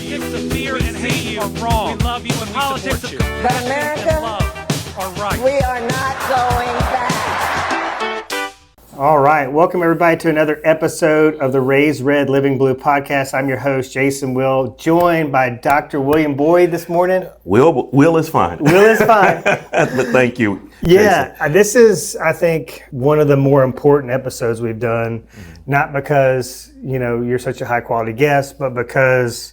politics of fear and hate are wrong. We love you and politics of But America, and love are right. we are not going back. All right, welcome everybody to another episode of the Raise Red, Living Blue podcast. I'm your host, Jason Will, joined by Dr. William Boyd this morning. Will is fine. Will is fine. But thank you. Yeah, this is, I think, one of the more important episodes we've done, not because, you're such a high quality guest, but because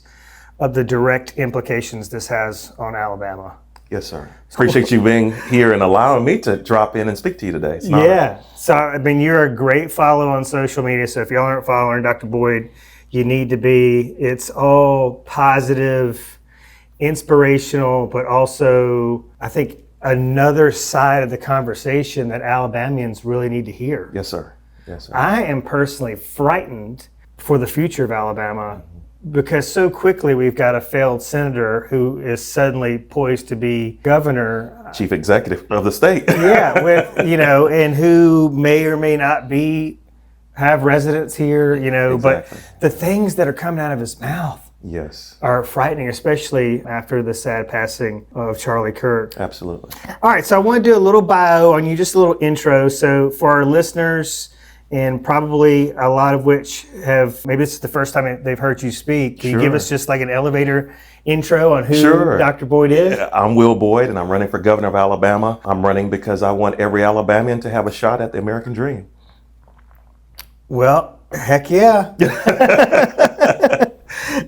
of the direct implications this has on Alabama. Yes, sir. Appreciate you being here and allowing me to drop in and speak to you today. So, you're a great follow on social media. So if y'all aren't following Dr. Boyd, you need to be. It's all positive, inspirational, but also, I think, another side of the conversation that Alabamians really need to hear. Yes, sir. Yes, sir. I am personally frightened for the future of Alabama because so quickly we've got a failed senator who is suddenly poised to be governor. Chief executive of the state. Yeah, and who may or may not have residence here, Exactly. But the things that are coming out of his mouth Yes. are frightening, especially after the sad passing of Charlie Kirk. Absolutely. All right, so I want to do a little bio on you, just a little intro. So for our listeners, and probably a lot of which maybe this is the first time they've heard you speak, can you give us just like an elevator intro on who Dr. Boyd is? I'm Will Boyd, and I'm running for governor of Alabama. I'm running because I want every Alabamian to have a shot at the American dream. Well, heck yeah.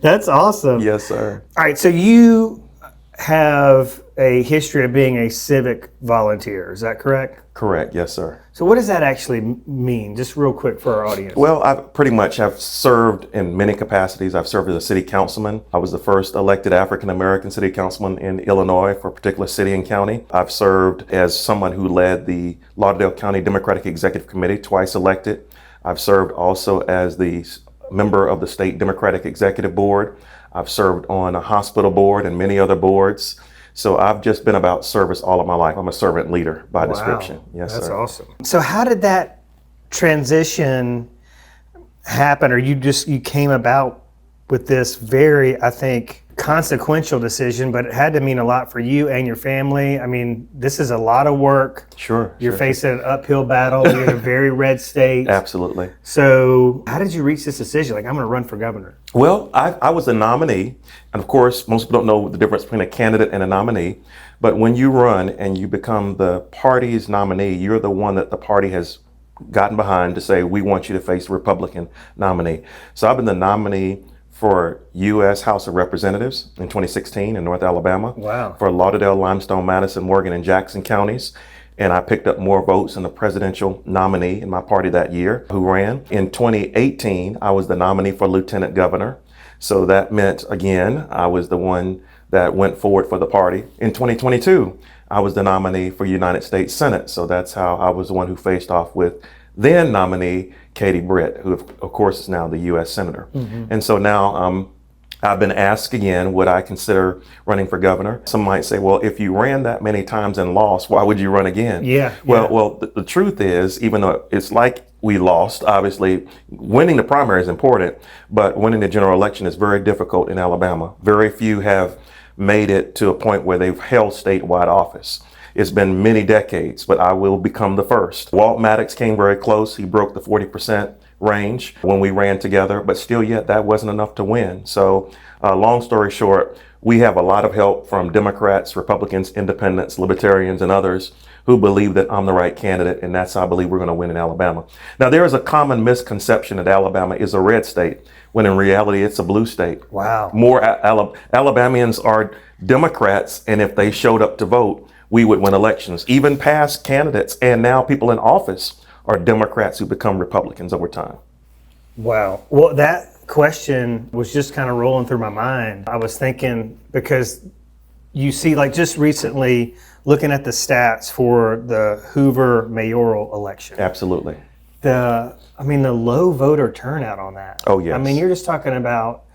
That's awesome. Yes, sir. All right, so you have a history of being a civic volunteer, is that correct? Correct, yes, sir. So what does that actually mean, just real quick for our audience? Well, I pretty much have served in many capacities. I've served as a city councilman. I was the first elected African-American city councilman in Illinois for a particular city and county. I've served as someone who led the Lauderdale County Democratic Executive Committee, twice elected. I've served also as the member of the State Democratic Executive Board. I've served on a hospital board and many other boards. So I've just been about service all of my life. I'm a servant leader by description. Yes, that's sir. Awesome. So how did that transition happen, or you came about with this very, I think, consequential decision, but it had to mean a lot for you and your family. This is a lot of work. Sure. You're facing an uphill battle. You're in a very red state. Absolutely. So how did you reach this decision? Like, I'm going to run for governor. Well, I was a nominee, and of course, most people don't know the difference between a candidate and a nominee, but when you run and you become the party's nominee, you're the one that the party has gotten behind to say, we want you to face the Republican nominee. So I've been the nominee for U.S. House of Representatives in 2016 in North Alabama. Wow. For Lauderdale, Limestone, Madison, Morgan, and Jackson counties. And I picked up more votes than the presidential nominee in my party that year who ran. In 2018, I was the nominee for lieutenant governor. So that meant, again, I was the one that went forward for the party. In 2022, I was the nominee for United States Senate. So that's how I was the one who faced off with then nominee Katie Britt, who of course is now the U.S. Senator. Mm-hmm. And so now I've been asked again, would I consider running for governor? Some might say, well, if you ran that many times and lost, why would you run again? Yeah. Well, the truth is, even though it's like we lost, obviously, winning the primary is important, but winning the general election is very difficult in Alabama. Very few have made it to a point where they've held statewide office. It's been many decades, but I will become the first. Walt Maddox came very close. He broke the 40% range when we ran together, but still yet that wasn't enough to win. So long story short, we have a lot of help from Democrats, Republicans, Independents, Libertarians, and others who believe that I'm the right candidate, and that's how I believe we're going to win in Alabama. Now, there is a common misconception that Alabama is a red state, when in reality it's a blue state. Wow. More Alabamians are Democrats, and if they showed up to vote, we would win elections. Even past candidates and now people in office are Democrats who become Republicans over time. Wow. Well, that question was just kind of rolling through my mind. I was thinking, because you see, like just recently, looking at the stats for the Hoover mayoral election. Absolutely. The low voter turnout on that. Oh, yes. You're just talking about,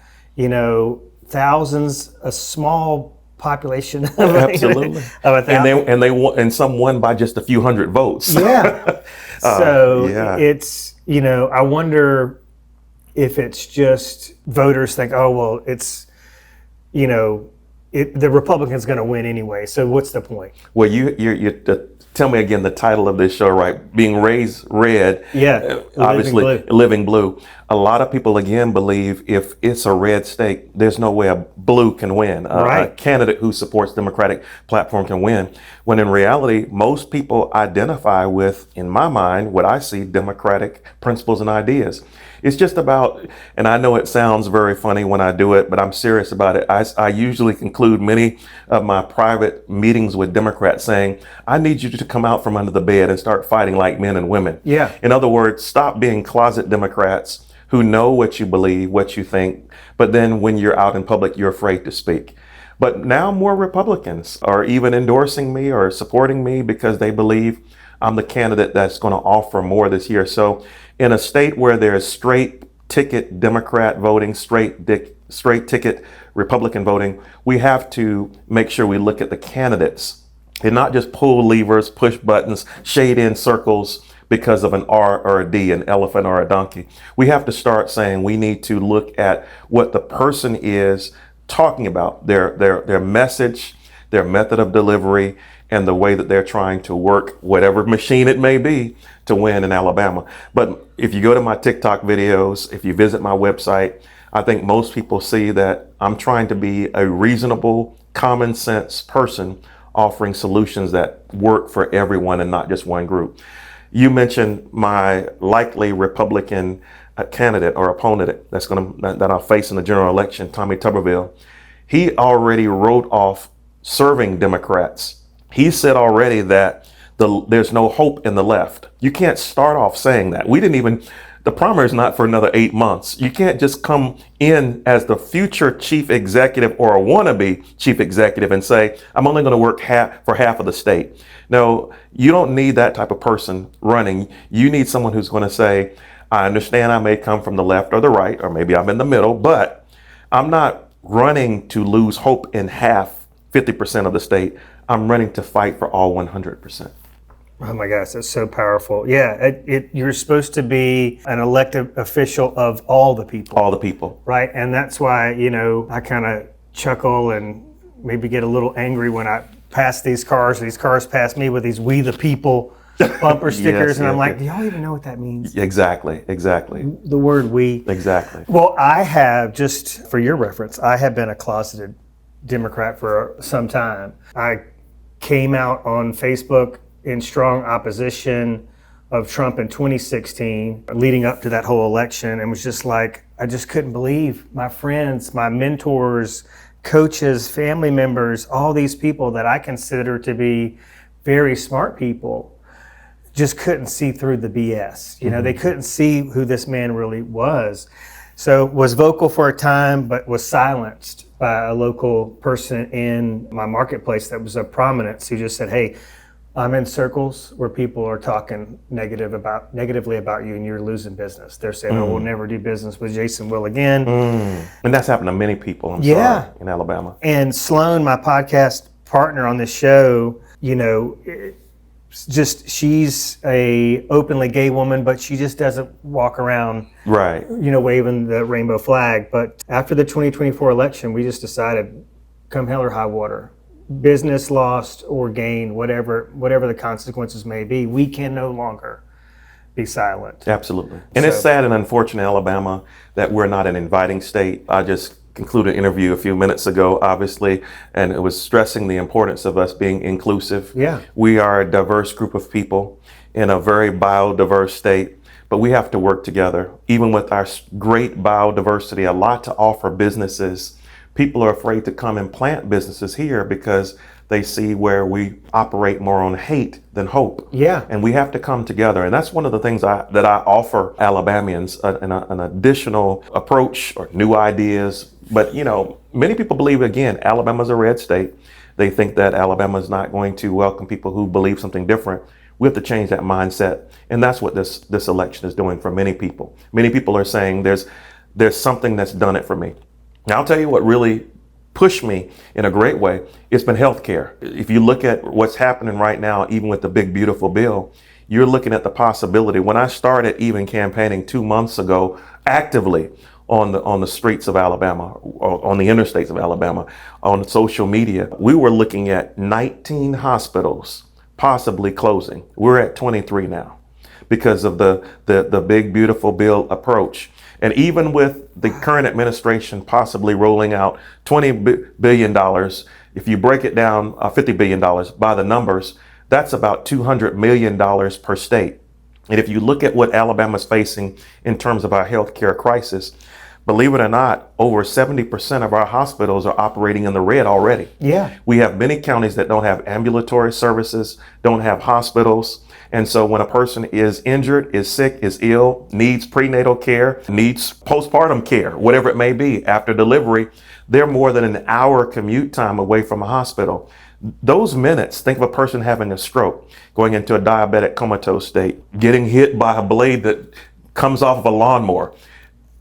thousands, a small population of absolutely of 1,000. and some won by just a few hundred votes. Yeah. It's I wonder if it's just voters think, oh well, it's the Republican's going to win anyway. So what's the point? Well, tell me again the title of this show, right? Being raised red. Yeah, Obviously, Living Blue. living blue. A lot of people again believe if it's a red state, there's no way a blue can win. Right. A candidate who supports Democratic platform can win. When in reality, most people identify with, in my mind, what I see, Democratic principles and ideas. It's just about, and I know it sounds very funny when I do it, but I'm serious about it. I usually conclude many of my private meetings with Democrats saying, I need you to come out from under the bed and start fighting like men and women. Yeah. In other words, stop being closet Democrats who know what you believe, what you think, but then when you're out in public, you're afraid to speak. But now more Republicans are even endorsing me or supporting me because they believe I'm the candidate that's going to offer more this year. So in a state where there's straight ticket Democrat voting, straight ticket Republican voting, we have to make sure we look at the candidates and not just pull levers, push buttons, shade in circles because of an R or a D, an elephant or a donkey. We have to start saying we need to look at what the person is talking about, their message, their method of delivery, and the way that they're trying to work whatever machine it may be to win in Alabama. But if you go to my TikTok videos, if you visit my website, I think most people see that I'm trying to be a reasonable, common sense person offering solutions that work for everyone and not just one group. You mentioned my likely Republican candidate or opponent that I'll face in the general election, Tommy Tuberville. He already wrote off serving Democrats. He said already that there's no hope in the left. You can't start off saying that. The primary is not for another 8 months. You can't just come in as the future chief executive or a wannabe chief executive and say, I'm only going to work for half of the state. No, you don't need that type of person running. You need someone who's going to say, I understand I may come from the left or the right, or maybe I'm in the middle, but I'm not running to lose hope in 50% of the state. I'm running to fight for all 100%. Oh my gosh, that's so powerful. Yeah, you're supposed to be an elected official of all the people. All the people. Right, and that's why, I kind of chuckle and maybe get a little angry when I pass these cars pass me with these "We the People" bumper stickers, and I'm like, do y'all even know what that means? Exactly. The word "we." Exactly. Well, I have, just for your reference, I have been a closeted Democrat for some time. I came out on Facebook in strong opposition of Trump in 2016, leading up to that whole election, and was just like, I just couldn't believe my friends, my mentors, coaches, family members, all these people that I consider to be very smart people, just couldn't see through the BS. They couldn't see who this man really was. So was vocal for a time, but was silenced by a local person in my marketplace that was of prominence who just said, hey, I'm in circles where people are talking negatively about you and you're losing business. They're saying, oh, we'll never do business with Jason Will again. And that's happened to many people, I'm sorry, in Alabama. And Sloan, my podcast partner on this show, she's a openly gay woman, but she just doesn't walk around, right, waving the rainbow flag. But after the 2024 election, we just decided, come hell or high water, business lost or gained, whatever the consequences may be, we can no longer be silent. Absolutely. And it's sad and unfortunate, Alabama, that we're not an inviting state. I just concluded an interview a few minutes ago, obviously, and it was stressing the importance of us being inclusive. Yeah. We are a diverse group of people in a very biodiverse state, but we have to work together. Even with our great biodiversity, a lot to offer businesses, people are afraid to come and plant businesses here because they see where we operate more on hate than hope. Yeah. And we have to come together. And that's one of the things that I offer Alabamians, an additional approach or new ideas. But, many people believe, again, Alabama's a red state. They think that Alabama is not going to welcome people who believe something different. We have to change that mindset. And that's what this election is doing for many people. Many people are saying there's something that's done it for me. Now, I'll tell you what really pushed me in a great way. It's been healthcare. If you look at what's happening right now, even with the big, beautiful bill, you're looking at the possibility. When I started even campaigning 2 months ago, actively on the streets of Alabama, or on the interstates of Alabama, on social media. We were looking at 19 hospitals possibly closing. We're at 23 now because of the big beautiful bill approach. And even with the current administration possibly rolling out $20 billion, if you break it down, $50 billion by the numbers, that's about $200 million per state. And if you look at what Alabama's facing in terms of our healthcare crisis, believe it or not, over 70% of our hospitals are operating in the red already. Yeah. We have many counties that don't have ambulatory services, don't have hospitals. And so when a person is injured, is sick, is ill, needs prenatal care, needs postpartum care, whatever it may be, after delivery, they're more than an hour commute time away from a hospital. Those minutes, think of a person having a stroke, going into a diabetic comatose state, getting hit by a blade that comes off of a lawnmower.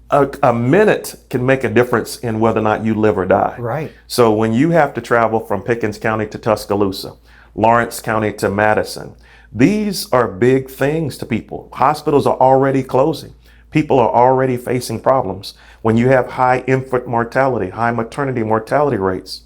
A minute can make a difference in whether or not you live or die. Right. So when you have to travel from Pickens County to Tuscaloosa, Lawrence County to Madison, these are big things to people. Hospitals are already closing. People are already facing problems. When you have high infant mortality, high maternity mortality rates,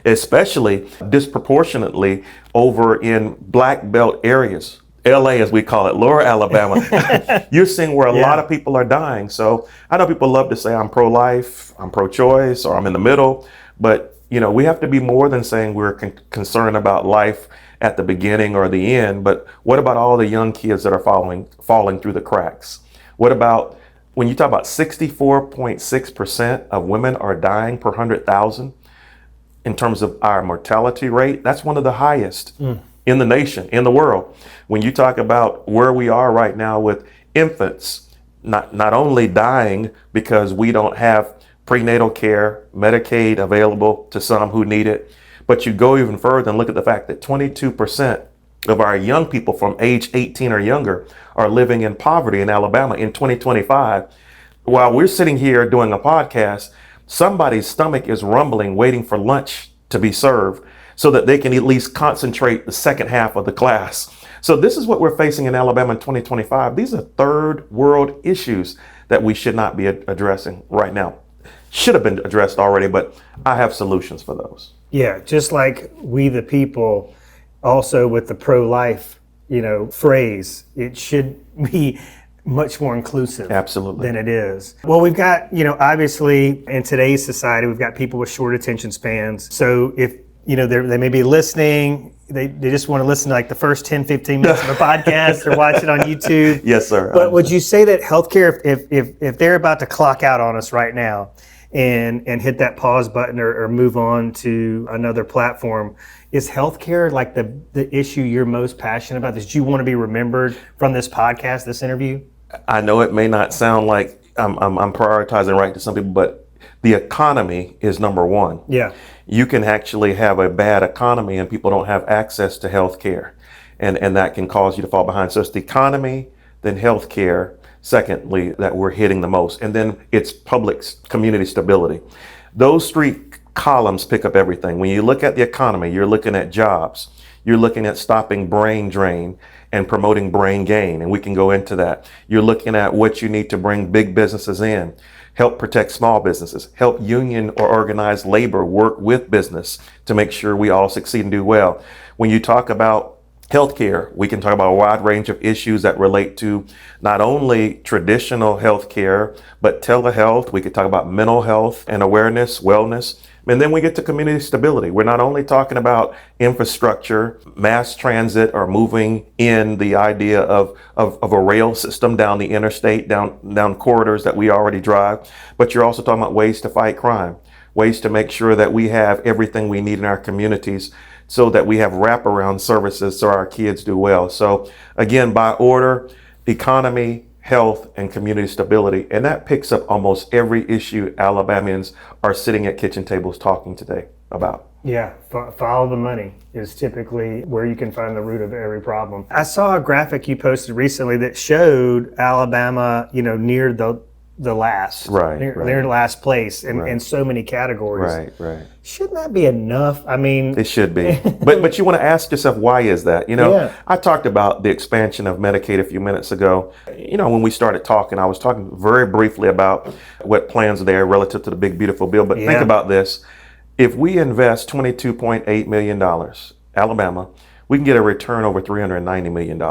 especially disproportionately over in black belt areas, LA as we call it, Lower Alabama, you're seeing where a lot of people are dying. So I know people love to say I'm pro-life, I'm pro-choice, or I'm in the middle, but we have to be more than saying we're concerned about life at the beginning or the end, but what about all the young kids that are falling through the cracks? What about when you talk about 64.6% of women are dying per 100,000 in terms of our mortality rate? That's one of the highest in the nation, in the world. When you talk about where we are right now with infants, not only dying because we don't have prenatal care, Medicaid available to some who need it, but you go even further and look at the fact that 22% of our young people from age 18 or younger are living in poverty in Alabama in 2025. While we're sitting here doing a podcast, somebody's stomach is rumbling, waiting for lunch to be served so that they can at least concentrate the second half of the class. So this is what we're facing in Alabama in 2025. These are third world issues that we should not be addressing right now. Should have been addressed already, but I have solutions for those. Yeah, just like we the people, also with the pro-life, phrase, it should be much more inclusive. Absolutely. Than it is. Well, we've got, obviously in today's society, we've got people with short attention spans. So if, they may be listening, they just want to listen to like the first 10, 15 minutes of a podcast or watch it on YouTube. Yes, sir. But would you say that healthcare, if they're about to clock out on us right now, and hit that pause button or move on to another platform, is healthcare like the issue you're most passionate about? That you want to be remembered from this podcast, this interview? I know it may not sound like I'm prioritizing right to some people, but the economy is number one. Yeah. You can actually have a bad economy and people don't have access to health care, and that can cause you to fall behind. So it's the economy, then health care, secondly, that we're hitting the most, and then it's public community stability. Those three columns pick up everything. When you look at the economy, you're looking at jobs, you're looking at stopping brain drain and promoting brain gain, and we can go into that. You're looking at what you need to bring big businesses in, help protect small businesses, help union or organized labor work with business to make sure we all succeed and do well. When you talk about healthcare, we can talk about a wide range of issues that relate to not only traditional healthcare, but telehealth. We could talk about mental health and awareness, wellness. And then we get to community stability. We're not only talking about infrastructure, mass transit, or moving in the idea of a rail system down the interstate, down corridors that we already drive, but you're also talking about ways to fight crime, ways to make sure that we have everything we need in our communities so that we have wraparound services so our kids do well. So again, by order, economy, health, and community stability. And that picks up almost every issue Alabamians are sitting at kitchen tables talking today about. Yeah, follow the money is typically where you can find the root of every problem. I saw a graphic you posted recently that showed Alabama, near the the last. Right, They're in last place in Right. so many categories. Right. Shouldn't that be enough? I mean, It should be. But you want to ask yourself, why is that? Yeah. I talked about the expansion of Medicaid a few minutes ago. When we started talking, I was talking very briefly about what plans are there relative to the big, beautiful bill. But Yeah. think about this. If we invest $22.8 million, Alabama, we can get a return over $390 million.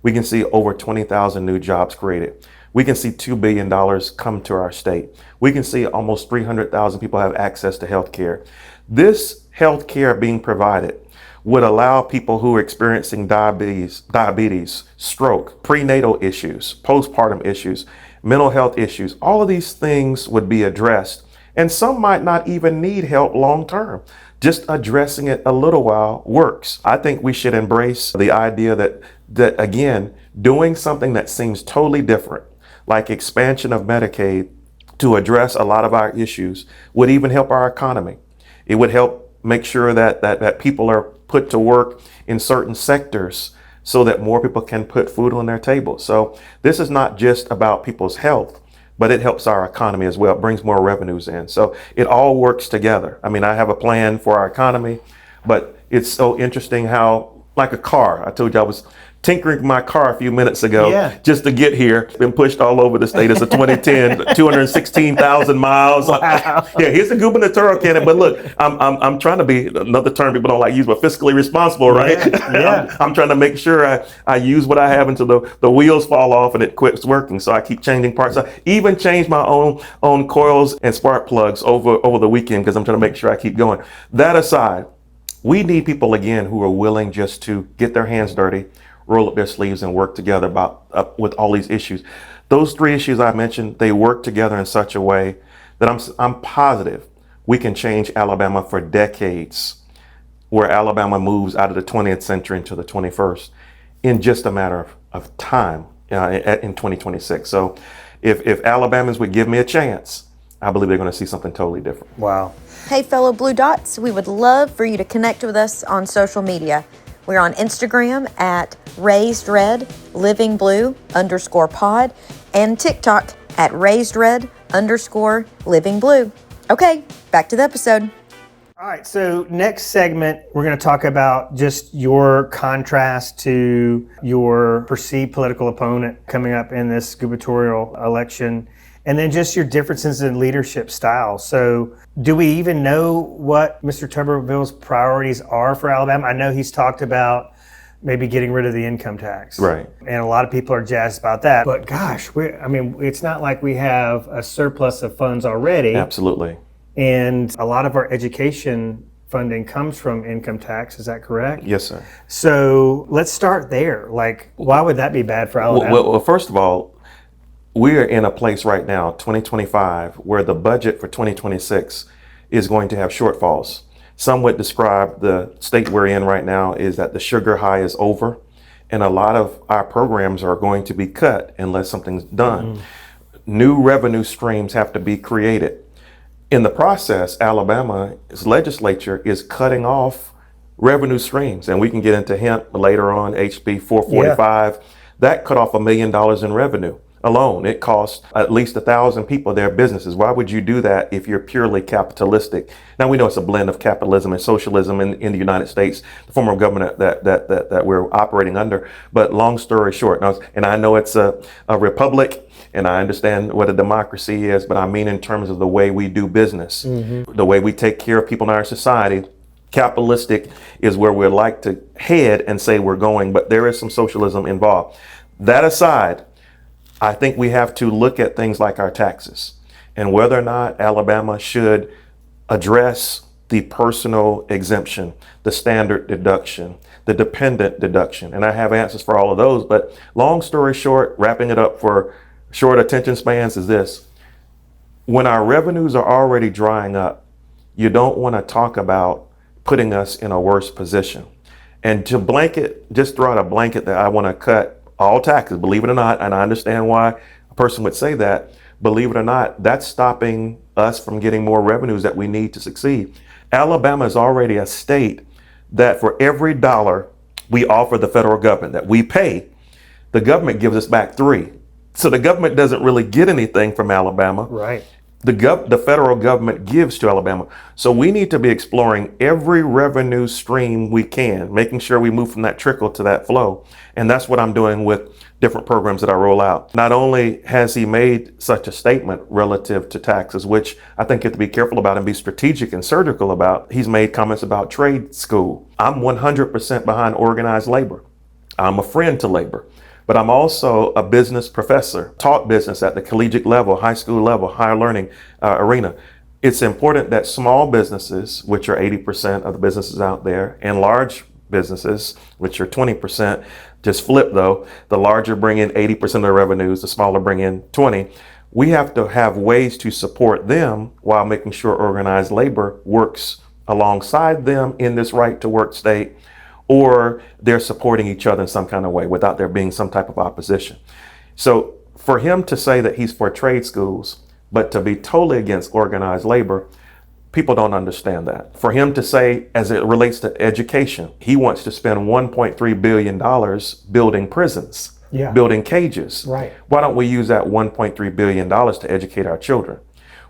We can see over 20,000 new jobs created. We can see $2 billion come to our state. We can see almost 300,000 people have access to health care. This health care being provided would allow people who are experiencing diabetes, stroke, prenatal issues, postpartum issues, mental health issues, all of these things would be addressed. And some might not even need help long term. Just addressing it a little while works. I think we should embrace the idea that again, doing something that seems totally different, like expansion of Medicaid to address a lot of our issues, would even help our economy. It would help make sure that people are put to work in certain sectors so that more people can put food on their table. So this is not just about people's health, but it helps our economy as well. It brings more revenues in. So it all works together. I mean, I have a plan for our economy, but it's so interesting how, like a car, I told you I was tinkering my car a few minutes ago just to get here. Been pushed all over the state. It's a 2010, 216,000 miles. Wow. Yeah, here's a gubernatorial candidate. But look, I'm trying to be, another term people don't like use, but fiscally responsible, right? Yeah. I'm trying to make sure I use what I have until the wheels fall off and it quits working. So I keep changing parts. I even changed my own coils and spark plugs over the weekend because I'm trying to make sure I keep going. That aside, we need people again who are willing just to get their hands dirty, roll up their sleeves and work together with all these issues. Those three issues I mentioned, they work together in such a way that I'm positive we can change Alabama for decades, where Alabama moves out of the 20th century into the 21st in just a matter of time in 2026. So if Alabamans would give me a chance, I believe they're going to see something totally different. Wow. Hey, fellow Blue Dots, we would love for you to connect with us on social media. We're on Instagram at RaisedRedLivingBlue_pod and TikTok at RaisedRed_LivingBlue. Okay, back to the episode. All right, so next segment, we're going to talk about just your contrast to your perceived political opponent coming up in this gubernatorial election, and then just your differences in leadership style. So do we even know what Mr. Tuberville's priorities are for Alabama? I know he's talked about maybe getting rid of the income tax. Right. And a lot of people are jazzed about that. But gosh, it's not like we have a surplus of funds already. Absolutely. And a lot of our education funding comes from income tax. Is that correct? Yes, sir. So let's start there. Like, why would that be bad for Alabama? Well, first of all, we are in a place right now, 2025, where the budget for 2026 is going to have shortfalls. Some would describe the state we're in right now is that the sugar high is over, and a lot of our programs are going to be cut unless something's done. New revenue streams have to be created. In the process, Alabama's legislature is cutting off revenue streams, and we can get into hemp later on, HB 445. That cut off $1 million in revenue alone. It costs at least 1,000 people their businesses. Why would you do that if you're purely capitalistic? Now, we know it's a blend of capitalism and socialism in the United States, the form of government that we're operating under. But long story short, and I know it's a republic, and I understand what a democracy is, but I mean in terms of the way we do business, the way we take care of people in our society. Capitalistic is where we'd like to head and say we're going, but there is some socialism involved. That aside, I think we have to look at things like our taxes and whether or not Alabama should address the personal exemption, the standard deduction, the dependent deduction. And I have answers for all of those, but long story short, wrapping it up for short attention spans is this. When our revenues are already drying up, you don't want to talk about putting us in a worse position. And to just throw out a blanket that I want to cut all taxes, believe it or not, and I understand why a person would say that, believe it or not, that's stopping us from getting more revenues that we need to succeed. Alabama is already a state that for every dollar we offer the federal government that we pay, the government gives us back $3. So the government doesn't really get anything from Alabama. Right. The federal government gives to Alabama. So we need to be exploring every revenue stream we can, making sure we move from that trickle to that flow. And that's what I'm doing with different programs that I roll out. Not only has he made such a statement relative to taxes, which I think you have to be careful about and be strategic and surgical about, he's made comments about trade school. I'm 100% behind organized labor. I'm a friend to labor. But I'm also a business professor, taught business at the collegiate level, high school level, higher learning arena. It's important that small businesses, which are 80% of the businesses out there, and large businesses, which are 20%, just flip though, the larger bring in 80% of their revenues, the smaller bring in 20. We have to have ways to support them while making sure organized labor works alongside them in this right to work state, or they're supporting each other in some kind of way without there being some type of opposition. So for him to say that he's for trade schools, but to be totally against organized labor, people don't understand that. For him to say, as it relates to education, he wants to spend $1.3 billion building prisons, building cages. Right. Why don't we use that $1.3 billion to educate our children?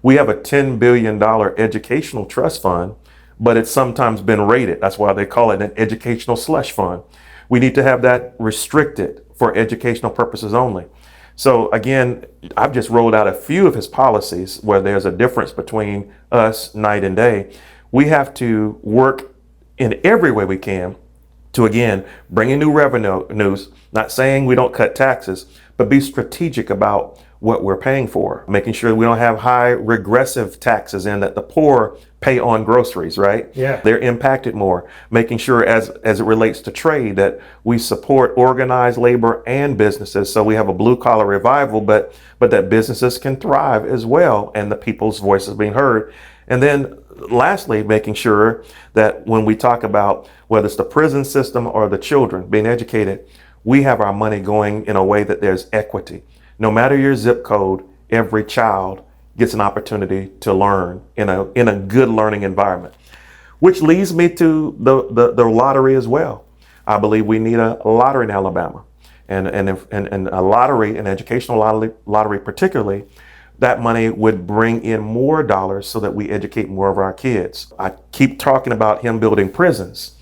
We have a $10 billion educational trust fund, but it's sometimes been rated. That's why they call it an educational slush fund. We need to have that restricted for educational purposes only. So again, I've just rolled out a few of his policies where there's a difference between us night and day. We have to work in every way we can to, again, bring in new revenues, not saying we don't cut taxes, but be strategic about what we're paying for, making sure we don't have high regressive taxes in that the poor pay on groceries, right? Yeah. They're impacted more, making sure as it relates to trade that we support organized labor and businesses. So we have a blue collar revival, but that businesses can thrive as well and the people's voices being heard. And then lastly, making sure that when we talk about whether it's the prison system or the children being educated, we have our money going in a way that there's equity. No matter your zip code, every child gets an opportunity to learn in a good learning environment, which leads me to the lottery as well. I believe we need a lottery in Alabama, and a lottery, an educational lottery particularly. That money would bring in more dollars so that we educate more of our kids. I keep talking about him building prisons.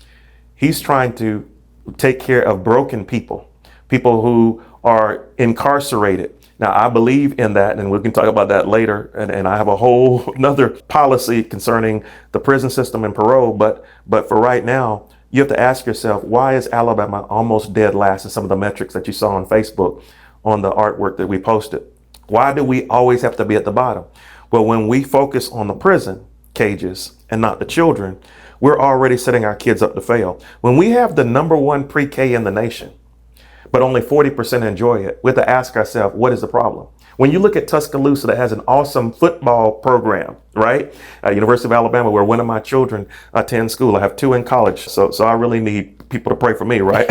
He's trying to take care of broken people who are incarcerated. Now, I believe in that, and we can talk about that later. And I have a whole another policy concerning the prison system and parole. But for right now, you have to ask yourself, why is Alabama almost dead last in some of the metrics that you saw on Facebook on the artwork that we posted? Why do we always have to be at the bottom? Well, when we focus on the prison cages and not the children, we're already setting our kids up to fail. When we have the #1 pre-K in the nation, but only 40% enjoy it, we have to ask ourselves, what is the problem? When you look at Tuscaloosa, that has an awesome football program, right? University of Alabama, where one of my children attend school. I have 2 in college, so I really need people to pray for me, right?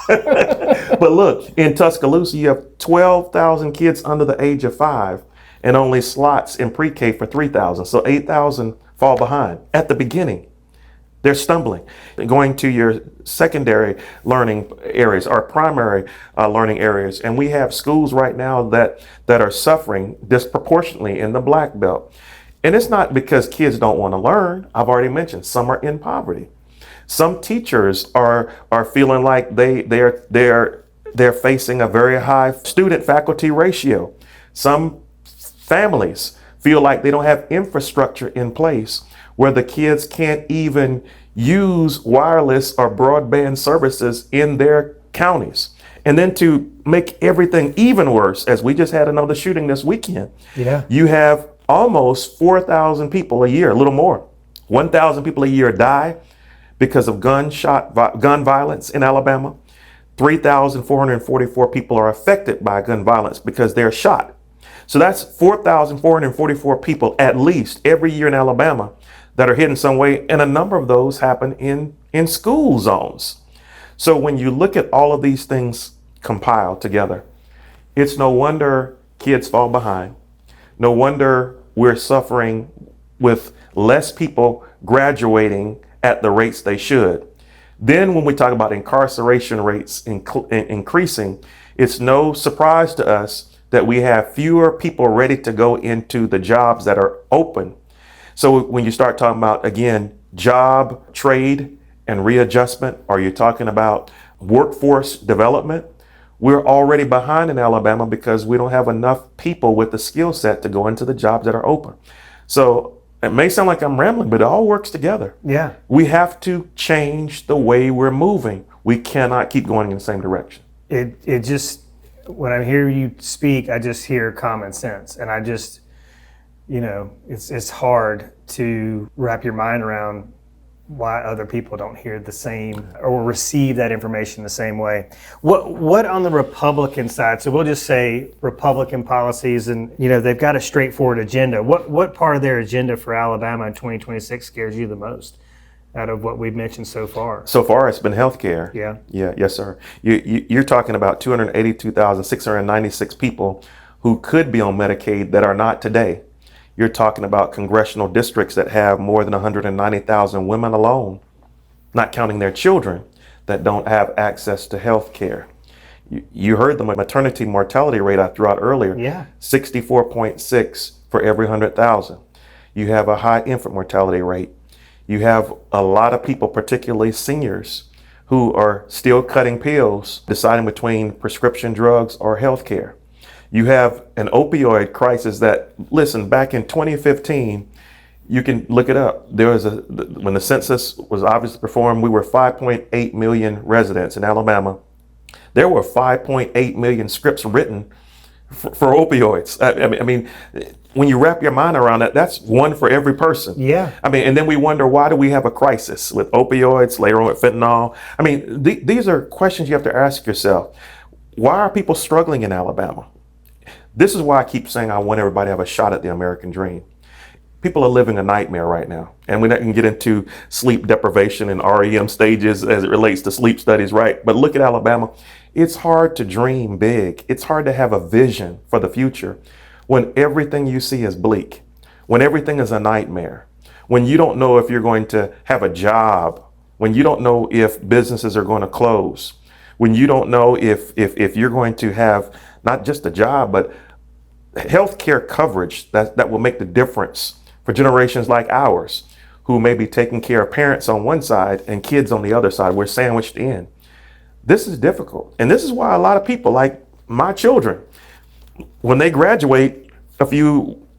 But look, in Tuscaloosa, you have 12,000 kids under the age of 5 and only slots in pre-K for 3,000. So 8,000 fall behind at the beginning. They're stumbling. Going to your secondary learning areas, our primary learning areas. And we have schools right now that are suffering disproportionately in the Black Belt. And it's not because kids don't want to learn. I've already mentioned some are in poverty. Some teachers are feeling like they're facing a very high student faculty ratio. Some families feel like they don't have infrastructure in place where the kids can't even use wireless or broadband services in their counties. And then to make everything even worse, as we just had another shooting this weekend, you have almost 4,000 people a year, a little more, 1,000 people a year die because of gun violence in Alabama. 3,444 people are affected by gun violence because they're shot. So that's 4,444 people at least every year in Alabama that are hit in some way, and a number of those happen in school zones. So when you look at all of these things compiled together, it's no wonder kids fall behind. No wonder we're suffering with less people graduating at the rates they should. Then when we talk about incarceration rates increasing, it's no surprise to us that we have fewer people ready to go into the jobs that are open. So when you start talking about, again, job, trade, and readjustment, or you're talking about workforce development, we're already behind in Alabama because we don't have enough people with the skill set to go into the jobs that are open. So it may sound like I'm rambling, but it all works together. Yeah. We have to change the way we're moving. We cannot keep going in the same direction. It just, when I hear you speak, I just hear common sense. And I just, it's hard to wrap your mind around why other people don't hear the same or receive that information the same way. What on the Republican side? So we'll just say Republican policies, and they've got a straightforward agenda. What part of their agenda for Alabama in 2026 scares you the most out of what we've mentioned so far? So far, it's been healthcare. Yeah. Yes, sir. You're talking about 282,696 people who could be on Medicaid that are not today. You're talking about congressional districts that have more than 190,000 women alone, not counting their children, that don't have access to health care. You heard the maternity mortality rate I threw out earlier. Yeah. 64.6 for every 100,000. You have a high infant mortality rate. You have a lot of people, particularly seniors, who are still cutting pills, deciding between prescription drugs or health care. You have an opioid crisis that, listen, back in 2015, you can look it up. There was when the census was obviously performed, we were 5.8 million residents in Alabama. There were 5.8 million scripts written for opioids. I mean, when you wrap your mind around that, that's one for every person. Yeah. I mean, and then we wonder, why do we have a crisis with opioids, later on with fentanyl? I mean, these are questions you have to ask yourself. Why are people struggling in Alabama? This is why I keep saying I want everybody to have a shot at the American dream. People are living a nightmare right now. And we're not going to get into sleep deprivation and REM stages as it relates to sleep studies, right? But look at Alabama. It's hard to dream big. It's hard to have a vision for the future when everything you see is bleak, when everything is a nightmare, when you don't know if you're going to have a job, when you don't know if businesses are going to close, when you don't know if you're going to have not just a job, but healthcare coverage that will make the difference for generations like ours, who may be taking care of parents on one side and kids on the other side. We're sandwiched in. This is difficult. And this is why a lot of people, like my children, when they graduate,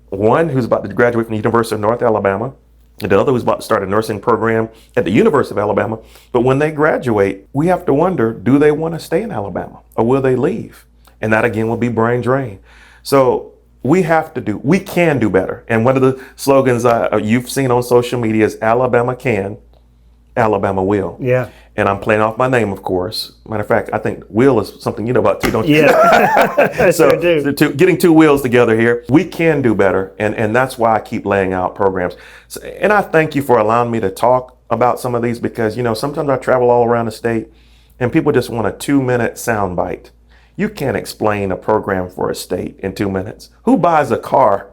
one who's about to graduate from the University of North Alabama, and the other who's about to start a nursing program at the University of Alabama. But when they graduate, we have to wonder, do they want to stay in Alabama or will they leave? And that again will be brain drain. So we can do better. And one of the slogans you've seen on social media is Alabama can, Alabama will. Yeah. And I'm playing off my name, of course. Matter of fact, I think will is something you know about too, don't you? Yeah. So I do. getting two wheels together here, we can do better. And that's why I keep laying out programs. So, and I thank you for allowing me to talk about some of these because, sometimes I travel all around the state and people just want a 2-minute sound bite. You can't explain a program for a state in 2 minutes. Who buys a car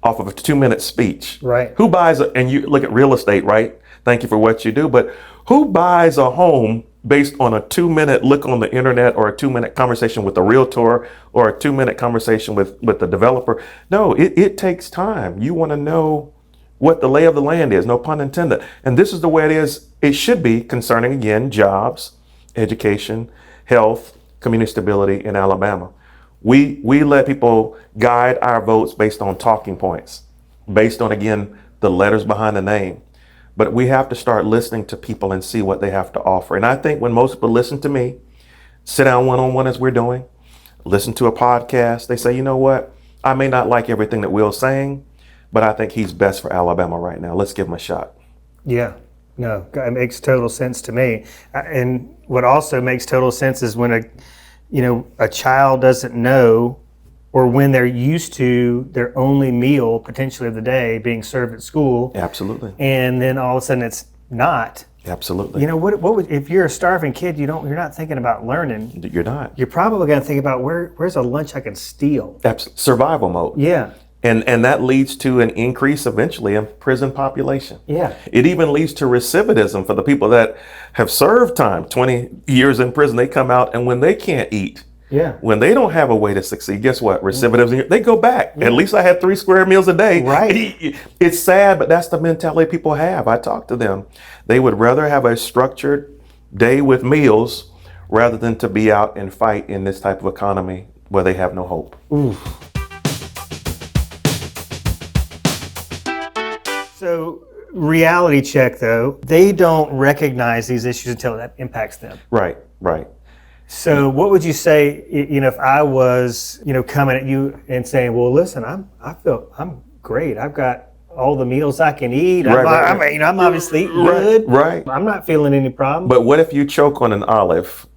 off of a 2-minute speech? Right. Who buys and you look at real estate, right? Thank you for what you do. But who buys a home based on a 2-minute look on the internet or a 2-minute conversation with a realtor or a 2-minute conversation with the developer? No, it takes time. You want to know what the lay of the land is, no pun intended. And this is the way it should be concerning, again, jobs, education, health, community stability in Alabama. We let people guide our votes based on talking points, based on, again, the letters behind the name. But we have to start listening to people and see what they have to offer. And I think when most people listen to me, sit down one-on-one as we're doing, listen to a podcast, they say, you know what? I may not like everything that Will's saying, but I think he's best for Alabama right now. Let's give him a shot. Yeah. No, it makes total sense to me. And what also makes total sense is when a child doesn't know, or when they're used to their only meal potentially of the day being served at school. Absolutely. And then all of a sudden it's not. Absolutely. What would, if you're a starving kid, you're not thinking about learning. You're not. You're probably going to think about where's a lunch I can steal. Survival mode. Yeah. And that leads to an increase eventually in prison population. Yeah. It even leads to recidivism for the people that have served time, 20 years in prison. They come out, and when they can't eat, Yeah. when they don't have a way to succeed, guess what? Recidivism, they go back. At least I had 3 square meals a day. Right. It's sad, but that's the mentality people have. I talk to them. They would rather have a structured day with meals rather than to be out and fight in this type of economy where they have no hope. So, reality check though, they don't recognize these issues until that impacts them. Right, right. So, what would you say, if I was, coming at you and saying, "Well, listen, I feel I'm great. I've got all the meals I can eat. I'm obviously eating good. Right. I'm not feeling any problem." But what if you choke on an olive?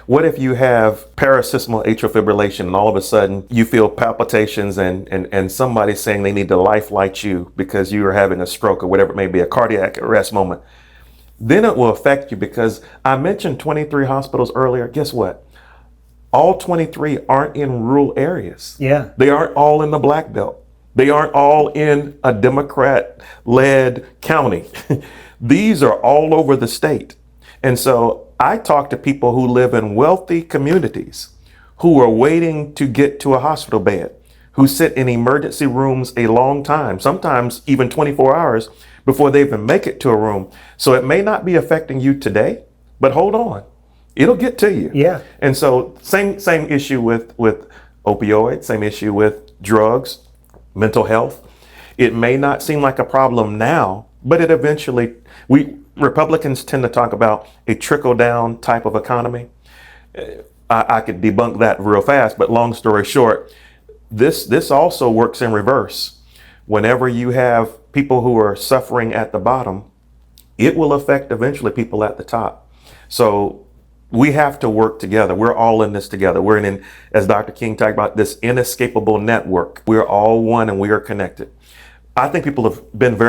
What if you have paroxysmal atrial fibrillation and all of a sudden you feel palpitations and somebody's saying they need to life light you because you are having a stroke or whatever it may be, a cardiac arrest moment? Then it will affect you, because I mentioned 23 hospitals earlier. Guess what? All 23 aren't in rural areas. Yeah. They aren't all in the Black Belt. They aren't all in a Democrat-led county. These are all over the state. And so I talk to people who live in wealthy communities who are waiting to get to a hospital bed, who sit in emergency rooms a long time, sometimes even 24 hours before they even make it to a room. So it may not be affecting you today, but hold on, it'll get to you. Yeah. And so same issue with opioids, same issue with drugs, mental health. It may not seem like a problem now, but it eventually, Republicans tend to talk about a trickle down type of economy. I could debunk that real fast, but long story short, this also works in reverse. Whenever you have people who are suffering at the bottom, it will affect eventually people at the top. So we have to work together. We're all in this together. We're in, as Dr. King talked about, this inescapable network. We're all one and we are connected. I think people have been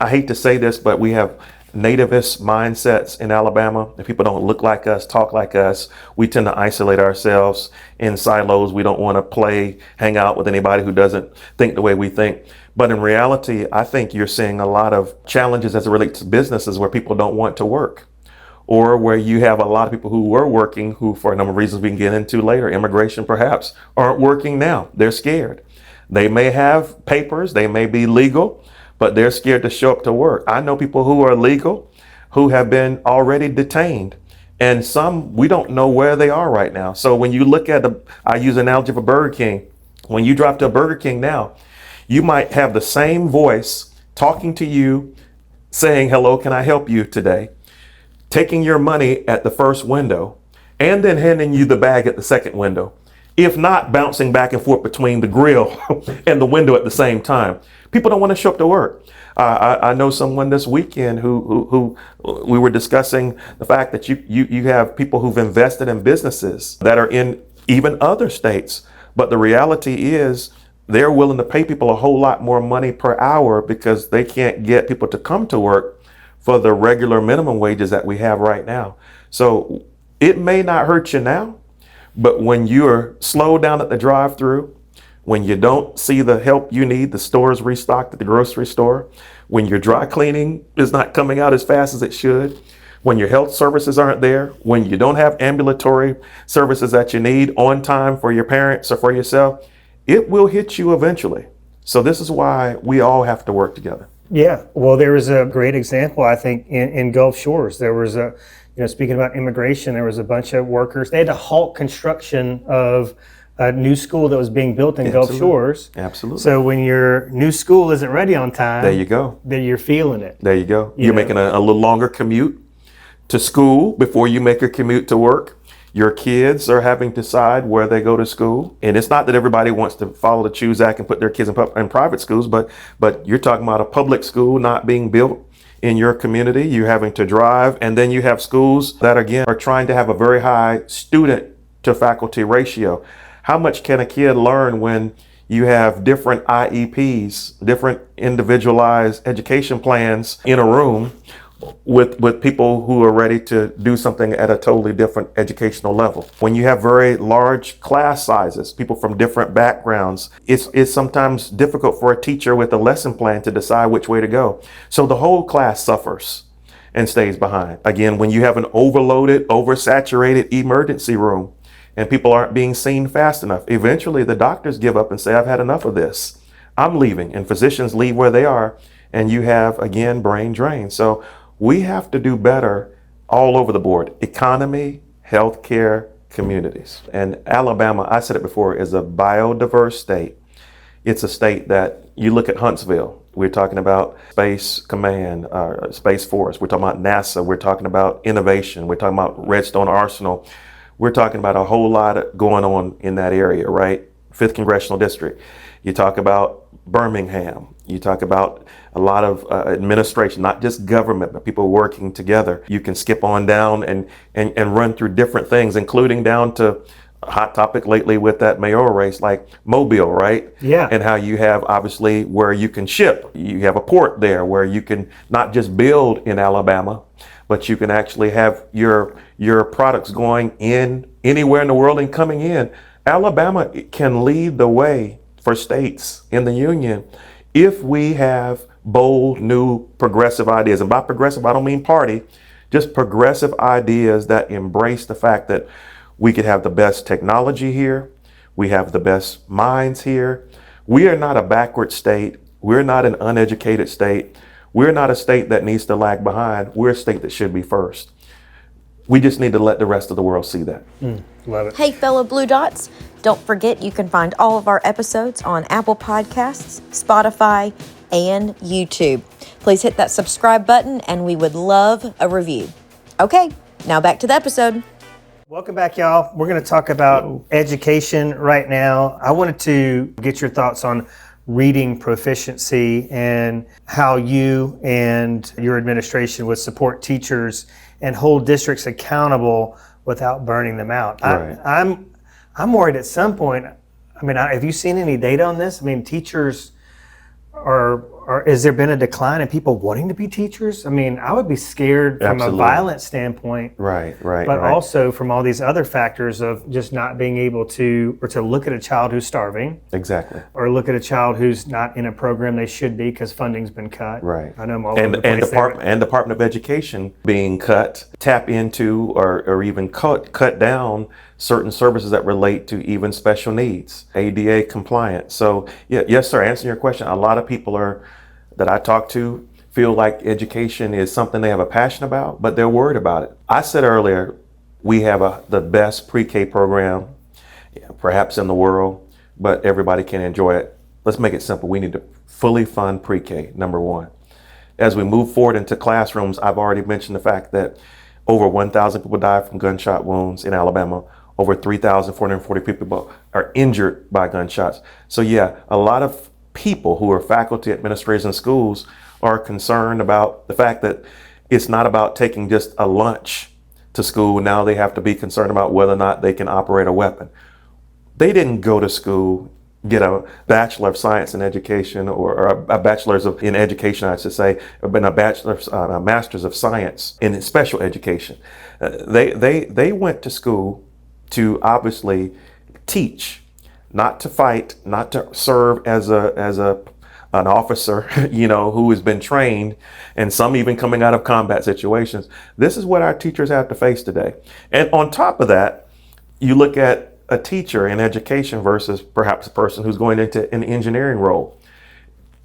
I hate to say this, but we have nativist mindsets in Alabama. If people don't look like us, talk like us, we tend to isolate ourselves in silos. We don't want to hang out with anybody who doesn't think the way we think. But in reality, I think you're seeing a lot of challenges as it relates to businesses where people don't want to work, or where you have a lot of people who were working, who for a number of reasons we can get into later, immigration perhaps, aren't working now. They're scared. They may have papers, they may be legal, but they're scared to show up to work. I know people who are legal who have been already detained, and some we don't know where they are right now. So when you look at I use an analogy for Burger King. When you drive to a Burger King now, you might have the same voice talking to you, saying, "Hello, can I help you today?" Taking your money at the first window, and then handing you the bag at the second window. If not, bouncing back and forth between the grill and the window at the same time. People don't want to show up to work. I know someone this weekend who we were discussing the fact that you have people who've invested in businesses that are in even other states. But the reality is they're willing to pay people a whole lot more money per hour because they can't get people to come to work for the regular minimum wages that we have right now. So it may not hurt you now, but when you're slowed down at the drive-through, when you don't see the help you need, the store's restocked at the grocery store, when your dry cleaning is not coming out as fast as it should, when your health services aren't there, when you don't have ambulatory services that you need on time for your parents or for yourself, it will hit you eventually. So this is why we all have to work together. Yeah. Well, there was a great example, I think, in Gulf Shores. There was speaking about immigration, there was a bunch of workers. They had to halt construction of a new school that was being built in Gulf Shores. Absolutely. So when your new school isn't ready on time, there you go. Then you're feeling it. There you go. You're making a little longer commute to school before you make a commute to work. Your kids are having to decide where they go to school. And it's not that everybody wants to follow the Choose Act and put their kids in private schools, but you're talking about a public school not being built in your community. You're having to drive. And then you have schools that, again, are trying to have a very high student to faculty ratio. How much can a kid learn when you have different IEPs, different individualized education plans in a room, with people who are ready to do something at a totally different educational level. When you have very large class sizes, people from different backgrounds, it's sometimes difficult for a teacher with a lesson plan to decide which way to go. So the whole class suffers and stays behind. Again, when you have an overloaded, oversaturated emergency room and people aren't being seen fast enough, eventually the doctors give up and say, I've had enough of this. I'm leaving. And physicians leave where they are. And you have, again, brain drain. So we have to do better all over the board. Economy, healthcare, communities. And Alabama, I said it before, is a biodiverse state. It's a state that you look at Huntsville. We're talking about Space Command, Space Force. We're talking about NASA. We're talking about innovation. We're talking about Redstone Arsenal. We're talking about a whole lot going on in that area, right? 5th Congressional District. You talk about Birmingham. You talk about a lot of administration, not just government, but people working together. You can skip on down and run through different things, including down to a hot topic lately with that mayoral race, like Mobile, right? Yeah. And how you have obviously where you can ship. You have a port there where you can not just build in Alabama, but you can actually have your products going in anywhere in the world and coming in. Alabama can lead the way for states in the union if we have bold, new, progressive ideas. And by progressive, I don't mean party, just progressive ideas that embrace the fact that we could have the best technology here. We have the best minds here. We are not a backward state. We're not an uneducated state. We're not a state that needs to lag behind. We're a state that should be first. We just need to let the rest of the world see that. Love it. Hey, fellow Blue Dots, don't forget you can find all of our episodes on Apple Podcasts, Spotify, and YouTube. Please hit that subscribe button, and we would love a review. Okay, now back to the episode. Welcome back, y'all. We're going to talk about education right now. I wanted to get your thoughts on reading proficiency and how you and your administration would support teachers and hold districts accountable without burning them out. Right. I'm worried at some point. I mean, have you seen any data on this? I mean, teachers has there been a decline in people wanting to be teachers? I mean, I would be scared from Absolutely. a violent standpoint. Right. But also from all these other factors of just not being able to, or to look at a child who's starving. Exactly. Or look at a child who's not in a program they should be because funding's been cut. Right. I know I'm all over the place and Department of Education being cut, tap into or even cut down certain services that relate to even special needs, ADA compliant. So yes, sir. Answering your question, a lot of people that I talk to feel like education is something they have a passion about, but they're worried about it. I said earlier, we have the best pre-K program, perhaps in the world, but everybody can enjoy it. Let's make it simple. We need to fully fund pre-K, number one. As we move forward into classrooms, I've already mentioned the fact that over 1,000 people die from gunshot wounds in Alabama. Over 3,440 people are injured by gunshots. So a lot of people who are faculty, administrators in schools are concerned about the fact that it's not about taking just a lunch to school. Now they have to be concerned about whether or not they can operate a weapon. They didn't go to school, get a Bachelor of Science in Education or a Bachelor's in Education, I should say, but a Master's of Science in Special Education. They went to school to obviously teach, not to fight, not to serve as an officer, who has been trained, and some even coming out of combat situations. This is what our teachers have to face today. And on top of that, you look at a teacher in education versus perhaps a person who's going into an engineering role.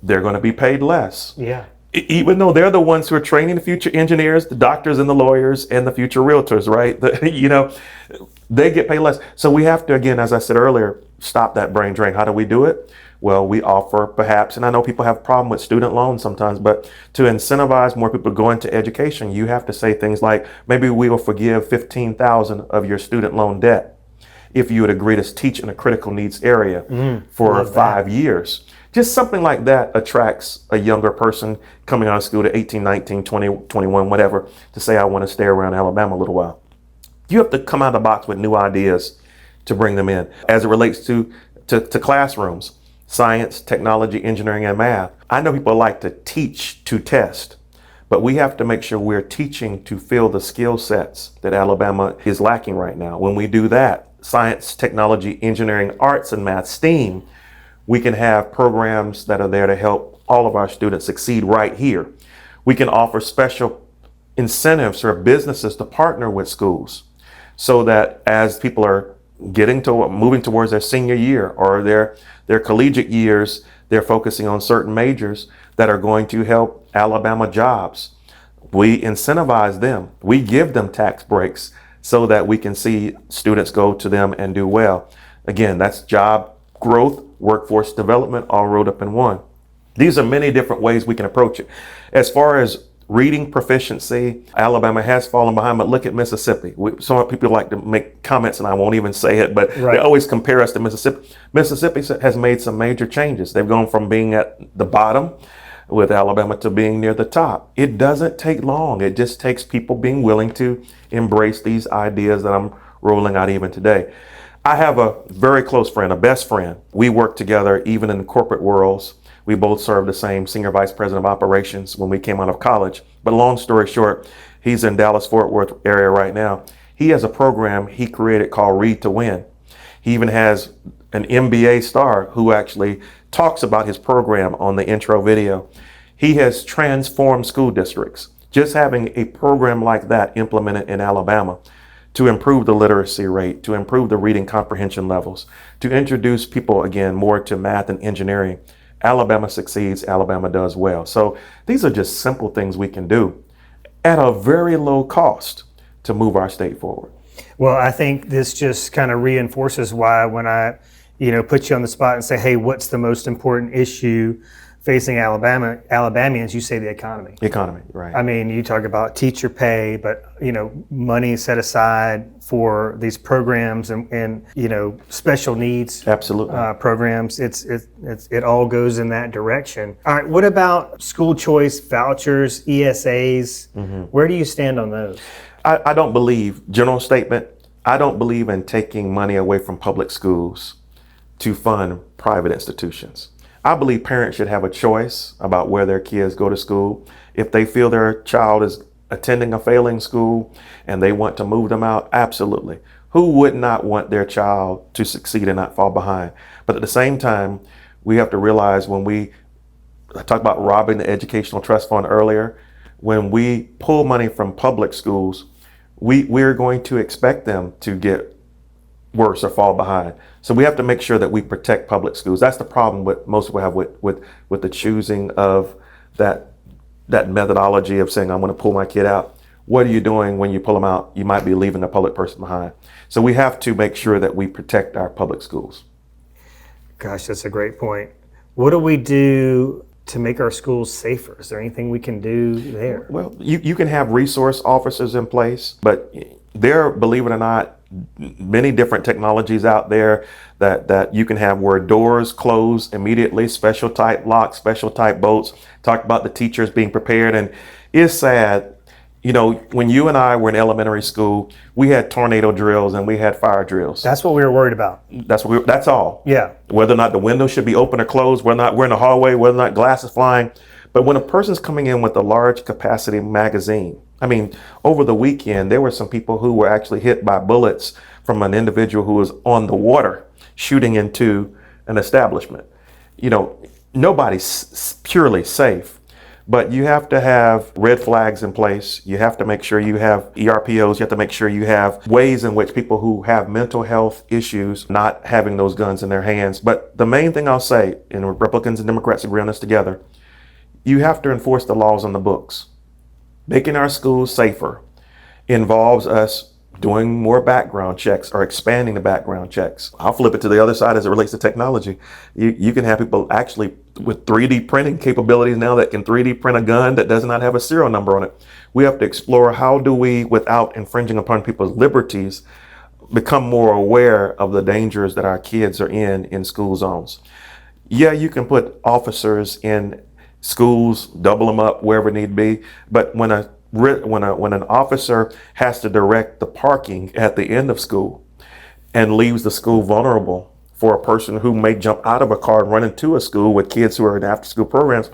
They're going to be paid less. Yeah. Even though they're the ones who are training the future engineers, the doctors and the lawyers and the future realtors, right? They get paid less. So we have to, again, as I said earlier, stop that brain drain. How do we do it? Well, we offer perhaps, and I know people have a problem with student loans sometimes, but to incentivize more people to go into education, you have to say things like, maybe we will forgive $15,000 of your student loan debt if you would agree to teach in a critical needs area for 5 years. Just something like that attracts a younger person coming out of school to 18, 19, 20, 21, whatever, to say, I want to stay around Alabama a little while. You have to come out of the box with new ideas to bring them in. As it relates to classrooms, science, technology, engineering, and math, I know people like to teach to test, But we have to make sure we're teaching to fill the skill sets that Alabama is lacking right now. When we do that, science, technology, engineering, arts, and math, STEAM, we can have programs that are there to help all of our students succeed right here. We can offer special incentives for businesses to partner with schools so that as people are moving towards their senior year or their collegiate years, they're focusing on certain majors that are going to help Alabama jobs. We incentivize them. We give them tax breaks so that we can see students go to them and do well. Again, that's job growth, workforce development, all rolled up in one. These are many different ways we can approach it. As far as reading proficiency, Alabama has fallen behind, but look at Mississippi. Some people like to make comments, and I won't even say it, but Right. They always compare us to Mississippi. Mississippi has made some major changes. They've gone from being at the bottom with Alabama to being near the top. It doesn't take long. It just takes people being willing to embrace these ideas that I'm rolling out even today. I have a very close friend, a best friend. We work together even in the corporate worlds. We both served the same senior vice president of operations when we came out of college. But long story short, he's in Dallas-Fort Worth area right now. He has a program he created called Read to Win. He even has an MBA star who actually talks about his program on the intro video. He has transformed school districts. Just having a program like that implemented in Alabama to improve the literacy rate, to improve the reading comprehension levels, to introduce people again more to math and engineering. Alabama succeeds, Alabama does well. So these are just simple things we can do at a very low cost to move our state forward. Well, I think this just kind of reinforces why when I, put you on the spot and say, hey, what's the most important issue facing Alabamians, you say the economy. Economy, right. I mean, you talk about teacher pay, but, money set aside for these programs and special needs Absolutely. programs. It all goes in that direction. All right, what about school choice vouchers, ESAs? Where do you stand on those? I don't believe, general statement, I don't believe in taking money away from public schools to fund private institutions. I believe parents should have a choice about where their kids go to school. If they feel their child is attending a failing school and they want to move them out, absolutely. Who would not want their child to succeed and not fall behind? But at the same time, we have to realize when I talked about robbing the educational trust fund earlier, when we pull money from public schools, we're going to expect them to get worse or fall behind. So we have to make sure that we protect public schools. That's the problem with most people have with the choosing of that methodology of saying, I'm going to pull my kid out. What are you doing when you pull them out? You might be leaving a public person behind. So we have to make sure that we protect our public schools. Gosh, that's a great point. What do we do to make our schools safer? Is there anything we can do there? Well, you can have resource officers in place, but there, believe it or not, many different technologies out there that you can have where doors close immediately, special type locks, special type bolts. Talk about the teachers being prepared. And it's sad, when you and I were in elementary school, we had tornado drills and we had fire drills. That's what we were worried about. That's all. Yeah. Whether or not the window should be open or closed, whether or not we're in the hallway, whether or not glass is flying. But when a person's coming in with a large capacity magazine, I mean, over the weekend, there were some people who were actually hit by bullets from an individual who was on the water shooting into an establishment. Nobody's purely safe, but you have to have red flags in place. You have to make sure you have ERPOs. You have to make sure you have ways in which people who have mental health issues not having those guns in their hands. But the main thing I'll say, and Republicans and Democrats agree on this together, you have to enforce the laws on the books. Making our schools safer involves us doing more background checks or expanding the background checks. I'll flip it to the other side as it relates to technology. You can have people actually with 3D printing capabilities now that can 3D print a gun that does not have a serial number on it. We have to explore how do we, without infringing upon people's liberties, become more aware of the dangers that our kids are in school zones. Yeah, you can put officers in schools, double them up wherever need be. But when an officer has to direct the parking at the end of school and leaves the school vulnerable for a person who may jump out of a car and run into a school with kids who are in after school programs,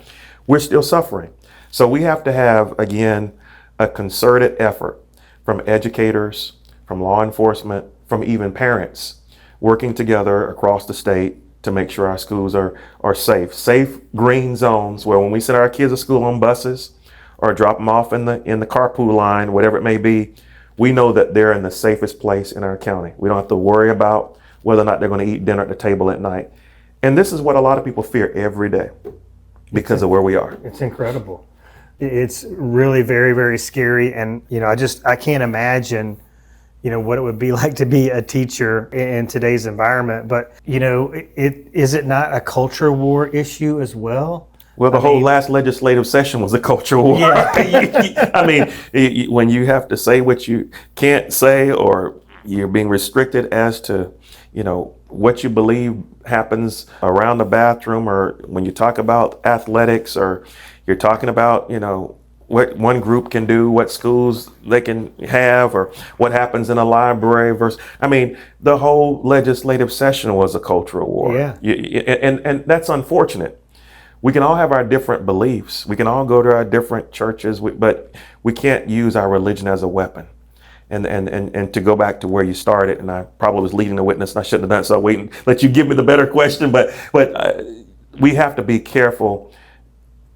we're still suffering. So we have to have, again, a concerted effort from educators, from law enforcement, from even parents, working together across the state to make sure our schools are safe green zones where when we send our kids to school on buses or drop them off in the carpool line, whatever it may be, we know that they're in the safest place in our county. We don't have to worry about whether or not they're going to eat dinner at the table at night. And this is what a lot of people fear every day because of where we are. It's incredible. It's really very, very scary. And, I can't imagine, what it would be like to be a teacher in today's environment. But, is it not a culture war issue as well? Well, the whole last legislative session was a cultural war. Yeah. I mean, when you have to say what you can't say, or you're being restricted as to, what you believe happens around the bathroom, or when you talk about athletics, or you're talking about, what one group can do, what schools they can have, or what happens in a library versus, the whole legislative session was a cultural war. Yeah. And that's unfortunate. We can all have our different beliefs. We can all go to our different churches, but we can't use our religion as a weapon. And to go back to where you started, and I probably was leading the witness, and I shouldn't have done so. Waiting, let you give me the better question. But we have to be careful,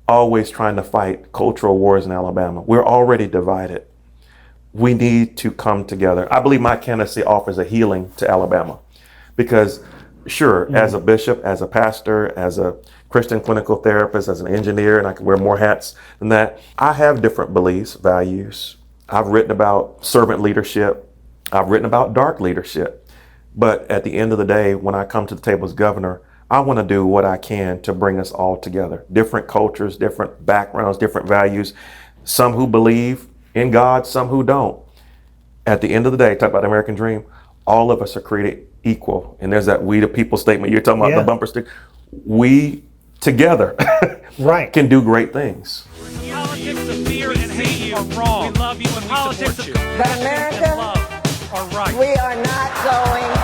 always trying to fight cultural wars in Alabama. We're already divided. We need to come together. I believe my candidacy offers a healing to Alabama, because sure, as a bishop, as a pastor, as a Christian clinical therapist, as an engineer, and I can wear more hats than that, I have different beliefs, values. I've written about servant leadership. I've written about dark leadership. But at the end of the day, when I come to the table as governor, I want to do what I can to bring us all together. Different cultures, different backgrounds, different values. Some who believe in God, some who don't. At the end of the day, talk about the American dream, all of us are created equal. And there's that we the people statement you're talking about, the bumper sticker. We together can do great things. Politics of fear and hate are wrong. We love you and politics of But America, love are right. we are not going